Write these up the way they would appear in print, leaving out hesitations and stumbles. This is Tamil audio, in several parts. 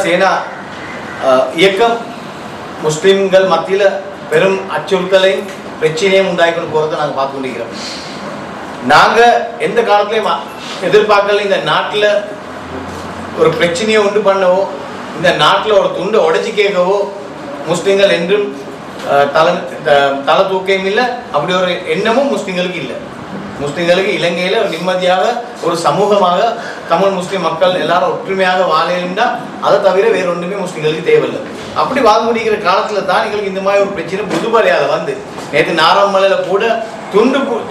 சேனா இயக்கம் முஸ்லிம்கள் மத்தியில் பெரும் அச்சுறுத்தலையும் பிரச்சனையும் உண்டாக்கி போகிறத நாங்கள் பார்த்து கொண்டிருக்கிறோம். நாங்கள் எந்த காலத்திலையும் எதிர்பார்க்கல இந்த நாட்டில் ஒரு பிரச்சனையை உண்டு பண்ணவோ, இந்த நாட்டில் ஒரு துண்டை உடைச்சி கேட்கவோ முஸ்லிம்கள் என்றும் தலை தூக்கையும் இல்லை. அப்படி ஒரு எண்ணமும் முஸ்லிம்களுக்கு இல்லை. முஸ்லிம்களுக்கு இலங்கையில் ஒரு நிம்மதியாக ஒரு சமூகமாக தமிழ் முஸ்லீம் மக்கள் எல்லாரும் ஒற்றுமையாக வாழணும்னா அதை தவிர வேற ஒன்றுமே முஸ்லிம்களுக்கு தேவையில்லை. அப்படி வாழ் முடிக்கிற காலத்தில் தான் எங்களுக்கு இந்த மாதிரி ஒரு பிரச்சனை புதுபலையாக வந்து நேற்று நாராமலையில் கூட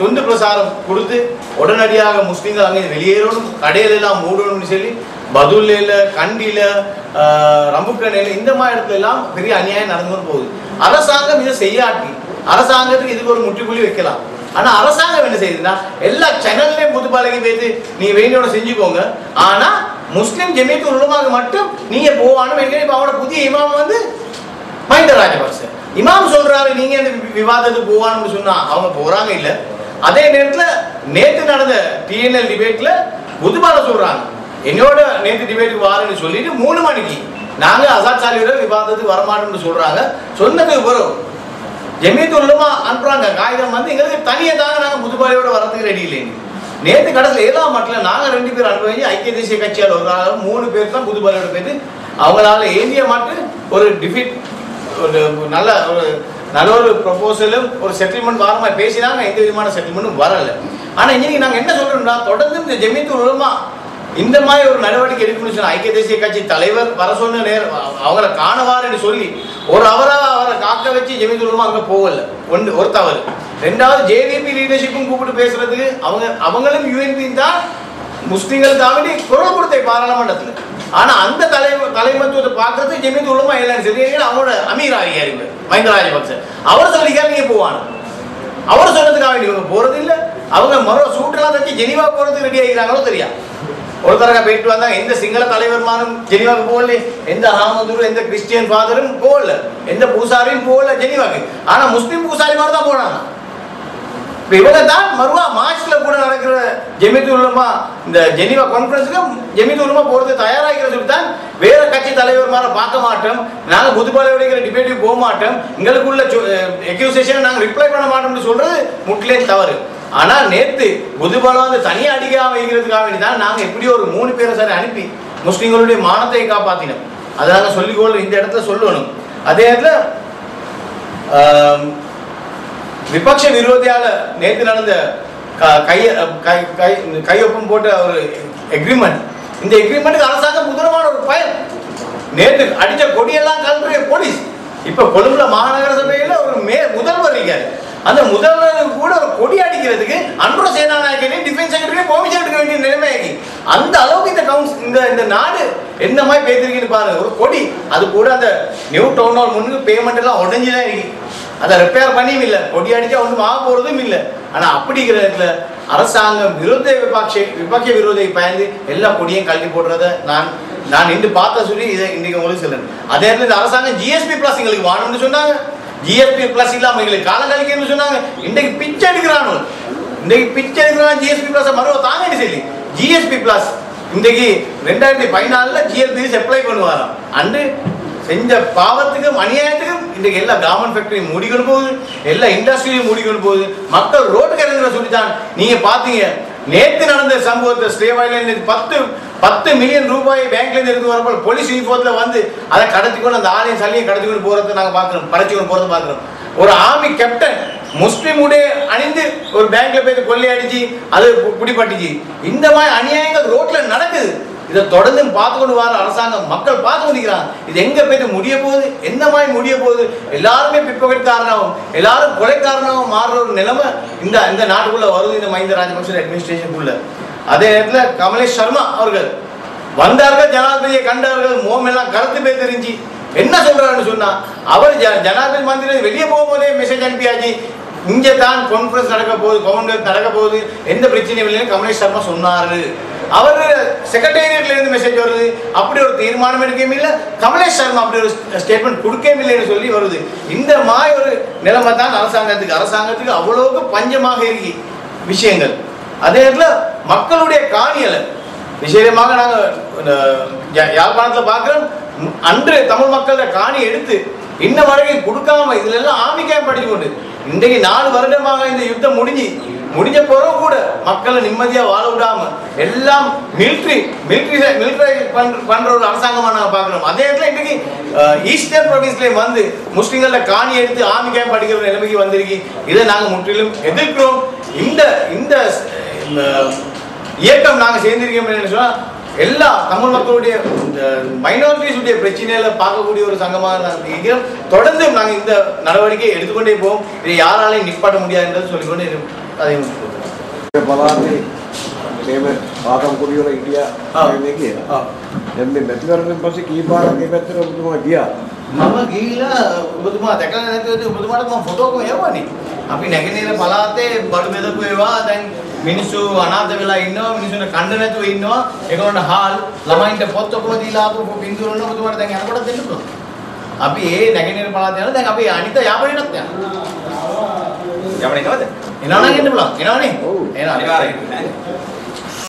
துண்டு பிரசாரம் கொடுத்து உடனடியாக முஸ்லீம்கள் அங்கே வெளியேறணும், கடையிலெல்லாம் மூடணும்னு சொல்லி பதுல்லையில், கண்டியில், ரம்புக்கணையில் இந்த மாதிரி இடத்துல எல்லாம் பெரிய அநியாயம் நடந்து போகுது. அரசாங்கம் இதை செய்யாட்டி அரசாங்கத்துக்கு இதுக்கு ஒரு முற்றுப்புள்ளி வைக்கலாம். ஆனால் அரசாங்கம் என்ன செய்யுதுன்னா எல்லா சேனல்லையும் புதுப்பாலைக்கு போயிட்டு நீங்க வேண்டியோட செஞ்சுக்கோங்க, ஆனா முஸ்லிம் ஜமீயத்துல் உலமாக்கு மட்டும் நீங்க போவானும். இப்போ அவனோட புதிய இமாம் வந்து மஹிந்த ராஜபக்ச இமாம் சொல்றாரு நீங்க இந்த விவாதத்துக்கு போவான்னு சொன்னா அவங்க போறாங்க இல்லை. அதே நேரத்தில் நேற்று நடந்த டிஎன்எல் டிபேட்ல புதுபால சொல்றாங்க என்னோட நேற்று டிபேட்டுக்கு வாருன்னு சொல்லிட்டு 3 மணிக்கு நாங்க அசாத் சாலியோட விவாதத்துக்கு வரமாட்டோம்னு சொல்றாங்க. சொன்னதுக்கு வரும் ஜமீயத்துல் உலமா அனுப்புறாங்க காகிதம் வந்து எங்களுக்கு தனியாக தாங்க நாங்கள் புதுப்பாலையோட வரதுக்கு ரெடி இல்லைன்னு. நேற்று கடைசியில் 7ஆம் மாட்டில் நாங்கள் 2 பேர் அனுப்பி ஐக்கிய தேசிய கட்சியால் ஒரு 3 பேர் தான் புதுப்பாலையோட போயிட்டு அவங்களால ஏந்திய மாட்டு ஒரு டிஃபிட் ஒரு நல்ல ஒரு ப்ரொபோசலும் ஒரு செட்டில்மெண்ட் வாரமாக பேசினாங்க. எந்த விதமான செட்டில்மெண்ட்டும் வரலை. ஆனால் இன்னைக்கு நாங்கள் என்ன சொல்றோம்னா தொடர்ந்து இந்த ஜமீயத்துல் உலமா இந்த மாதிரி ஒரு நடவடிக்கை எடுக்கணும்னு சொன்ன ஐக்கிய தேசிய கட்சி தலைவர் வர சொன்ன நேரம் அவங்களை காணவாருன்னு சொல்லி அவரை காக்க வச்சு ஜமீயத்துல் உலமா அங்கே போகல. ஒரு தவறு. 2வது ஜேவிபி லீடர்ஷிப்பும் கூப்பிட்டு பேசுறதுக்கு அவங்களும் யூஎன்பி தான் முஸ்லிம்களுக்காக குரல் கொடுத்த பாராளுமன்றத்தில். ஆனா அந்த தலைமத்துவத்தை பார்க்கறது ஜமீயத்துல் உலமா இல்லைன்னு சொல்லி அவங்களோட அமீர் ஆகியாரு மஹிந்த ராஜபக்ச அவர் சொல்லிக்காரு நீங்க போவானு. அவர் சொன்னதுக்காக இவங்க போறது இல்லை. அவங்க மறு சூட்டெல்லாம் தச்சு ஜெனீவா போறதுக்கு ரெடி ஆகிறாங்களோ தெரியா. ஒரு தடவை போயிட்டு வந்தாங்க. எந்த சிங்கள தலைவர்மானும் ஜெனீவாவுக்கு போகல, எந்த அஹமதுரும் எந்த கிறிஸ்டியன் ஃபாதரும் போகல, எந்த பூசாரியும் போகல ஜெனீவாக்கு. ஆனா முஸ்லீம் பூசாரி மாதிரி தான் போனாங்க. இவங்க தான் மறுவா மார்ச்ல கூட நடக்கிற ஜமீயத்துல் உலமா இந்த ஜெனீவா கான்ஃபரன்ஸுக்கு ஜமீயத்துல் உலமா போறது தயாராகிற சொல்லி தான் வேற கட்சி தலைவர் மாதிரி பார்க்க மாட்டோம், நாங்கள் புதுப்பாலையோட டிபேட்டுக்கு போக மாட்டோம், எங்களுக்குள்ள அக்யூசேஷன் நாங்கள் ரிப்ளை பண்ண மாட்டோம்னு சொல்றது முற்றிலே தவறு. ஆனால் நேற்று புதுபாலம் வந்து தனியாக அடிக்காம வைக்கிறதுக்காக வேண்டி தான் நாங்கள் எப்படியோ ஒரு 3 பேரை சார் அனுப்பி முஸ்லீம்களுடைய மானத்தை காப்பாற்றினோம். அதை நாங்கள் சொல்லிக்கொள்ள இந்த இடத்துல சொல்லணும். அதே நேரத்தில் விபக்ஷ விரோதியால நேற்று நடந்த கையொப்பம் போட்ட ஒரு எக்ரிமெண்ட், இந்த எக்ரிமெண்ட்டுக்கு அரசாங்கம் முதலமான ஒரு பயன். நேற்று அடித்த கொடியெல்லாம் கலந்துரிய போலீஸ் இப்ப கொழும்புல மாநகர சபையில ஒரு முதல்வர் இருக்காரு. அந்த முதல்வர் கூட ஒரு கொடி அடிக்கிறதுக்கு அன்றுர சேனாநாயகனையும் டிஃபென்ஸ் செக்ரட்டரியும் பெர்மிஷன் எடுக்க வேண்டிய நிலைமையாகி அந்த அளவுக்கு இந்த நாடு என்ன மாதிரி பேசிருக்குன்னு பாருங்க. ஒரு கொடி அது கூட அந்த நியூ டவுன் ஹால் முன்னுக்கு பேமெண்ட் எல்லாம் உடஞ்சுதான் இருக்கு. அதை ரிப்பேர் பண்ணியும் இல்லை, கொடி அடிச்சா ஒன்றும் ஆக போறதும் இல்லை. ஆனா அப்படிங்கிற இடத்துல அரசாங்கம் விபக்ஷ விரோதியை பயந்து எல்லா கொடியும் கல்வி போடுறத நான் இன்று பார்த்த சொல்லி இதை இன்னைக்கு உங்களுக்கு சொல்லணும். அதே இடத்துல இந்த அரசாங்கம் ஜிஎஸ்பி பிளஸ் எங்களுக்கு வாங்கணும்னு சொன்னாங்க. ஜிஎஸ்பி பிளஸ் இல்லாம எங்களுக்கு காலம் கழிக்கணும்னு சொன்னாங்க. இன்றைக்கு பிச்சை எடுக்கிறானு ஜிஎஸ்பி பிளஸ் மறுவ தாங்க சொல்லி ஜிஎஸ்பி பிளஸ் இன்றைக்கு 2014 ஜிஎஸ்பி அப்ளை பண்ணுவாராம். அன்று செஞ்ச பாவத்துக்கும் அநியாயத்துக்கும் இன்றைக்கு எல்லா கவர்மெண்ட் ஃபேக்டரியும் மூடிக்கொண்டு போகுது, எல்லா இண்டஸ்ட்ரியும் மூடிக்கொண்டு போகுது. மக்கள் ரோட்டுக்கு இறங்குற சொல்லித்தான் நீங்க பாத்தீங்க. நேற்று நடந்த சம்பவத்தை ஸ்ரேவாயில 10 மில்லியன் ரூபாய் பேங்க்ல இருந்து எடுத்து வரப்போ போலீஸ் யூனிஃபார்ம்ல வந்து அதை கடத்திக்கொண்டு அந்த ஆலயம் சல்லியும் கடத்திக்கொண்டு போறதை நாங்க பாக்குறோம், பறிச்சுக்கொண்டு போறதை பாக்குறோம். ஒரு ஆர்மி கேப்டன் முஸ்லிம் உடைய அணிந்து ஒரு பேங்க்ல போய் கொள்ளையடிச்சு அது பிடிபட்டுச்சு. இந்த மாதிரி அநியாயங்கள் ரோட்ல நடக்குது. இதை தொடர்ந்து பார்த்து கொண்டு வர அரசாங்கம் மக்கள் பார்த்து கொண்டிருக்கிறாங்க. இது எங்க போயிட்டு முடிய போகுது, என்ன மாதிரி முடிய போகுது? எல்லாருமே பிற்பகற்காரனாகவும் எல்லாரும் கொலைக்காரனாகவும் மாறுற ஒரு நிலைமை இந்த நாட்டுக்குள்ள வருது, இந்த மஹிந்த ராஜபக்ச அட்மினிஸ்ட்ரேஷனுக்குள்ள. அதே நேரத்தில் கமலேஷ் சர்மா அவர்கள் வந்தார்கள், ஜனாதிபதியை கண்டார்கள், மோம் எல்லாம் கருத்து போய் தெரிஞ்சு என்ன சொல்றாருன்னு சொன்னா அவர் ஜனாதிபதி மந்திரி வெளியே போகும்போதே மெசேஜ் அனுப்பியாச்சு, இங்கே தான் கான்ஃபரன்ஸ் நடக்க போகுது, கவர்மெண்ட் நடக்க போகுது, எந்த பிரச்சனையும் இல்லைன்னு கமலேஷ் சர்மா சொன்னாரு. அவர் செக்ரட்டேரியட்ல இருந்து மெசேஜ் வருது, அப்படி ஒரு தீர்மானம் எடுக்கவும் இல்லை, கமலேஷ் சர்மா அப்படி ஒரு ஸ்டேட்மெண்ட் கொடுக்கவும் இல்லைன்னு சொல்லி வருது. இந்த மாதிரி ஒரு நிலைமை தான் அரசாங்கத்துக்கு அவ்வளவுக்கு பஞ்சமாக இருக்கு விஷயங்கள். அதே நேரத்தில் மக்களுடைய காணியலை விசேஷமாக நாங்கள் யாழ்ப்பாணத்தில் பார்க்குறோம். அன்று தமிழ் மக்களோட காணி எடுத்து இன்ன வரைக்கும் கொடுக்காம இதுல எல்லாம் ஆமிக்காய் படிச்சு கொண்டு இன்றைக்கு 4 வருடமாக இந்த யுத்தம் முடிஞ்ச பிறகு கூட மக்களை நிம்மதியா வாழ விடாம எல்லாம் மிலிட்ரி பண்ற ஒரு அரசாங்கமா நாங்க பாக்குறோம். அதே இடத்துல இன்னைக்கு ஈஸ்டர்ன் ப்ரொவின்ஸ்ல வந்து முஸ்லிம்கள காணி எடுத்து ஆமிக்காய் படிக்கிற நிலைமைக்கு வந்திருக்கு. இதை நாங்க முற்றிலும் எதிர்க்கிறோம். இந்த இயக்கம் நாங்க சேர்ந்திருக்கோம் சொன்னா எல்லா தமிழ் மக்களுடைய மைனாரிட்டிஸுடைய பிரச்சனையில பார்க்கக்கூடிய ஒரு சங்கமாக நாங்கள் இருக்கிறோம். தொடர்ந்து நாங்கள் இந்த நடவடிக்கையை எடுத்துக்கொண்டே போவோம். இதை யாராலையும் நிப்பாட்ட முடியாது என்று சொல்லிக்கொண்டே அதையும் පාතම් කුඩියල හිටියා මේ කියලා. දැන් මේ මැතිවරණයෙන් පස්සේ කී පාරක් මේ පැත්තට ඔබතුමා ගියා? මම ගිහිලා ඔබතුමා දැකලා නැතිවද ඔබතුමාට මම ෆොටෝ එකක් යවන්නේ. අපි නැගෙනහිර පළාතේ බඩු බෙදපු ඒවා දැන් මිනිස්සු අනාථ වෙලා ඉන්නවා, මිනිස්සුන්ට කන්න නැතුව ඉන්නවා. ඒගොල්ලන්ට හාල් ළමයින්ට පොත් ඔක්කොම දීලා ආපු බින්දුවල ඔන්න ඔබතුමාට දැන් යනකොට දෙන්න පුළුවන්. අපි ඒ නැගෙනහිර පළාතේ යනවා. දැන් අපි අනිත් යාපනයටත් යනවා. යාපනේ නේද? එනවා නම් එන්න පුළුවන්. එනවනේ. ඔව්. එනවා අනිවාර්යයෙන්.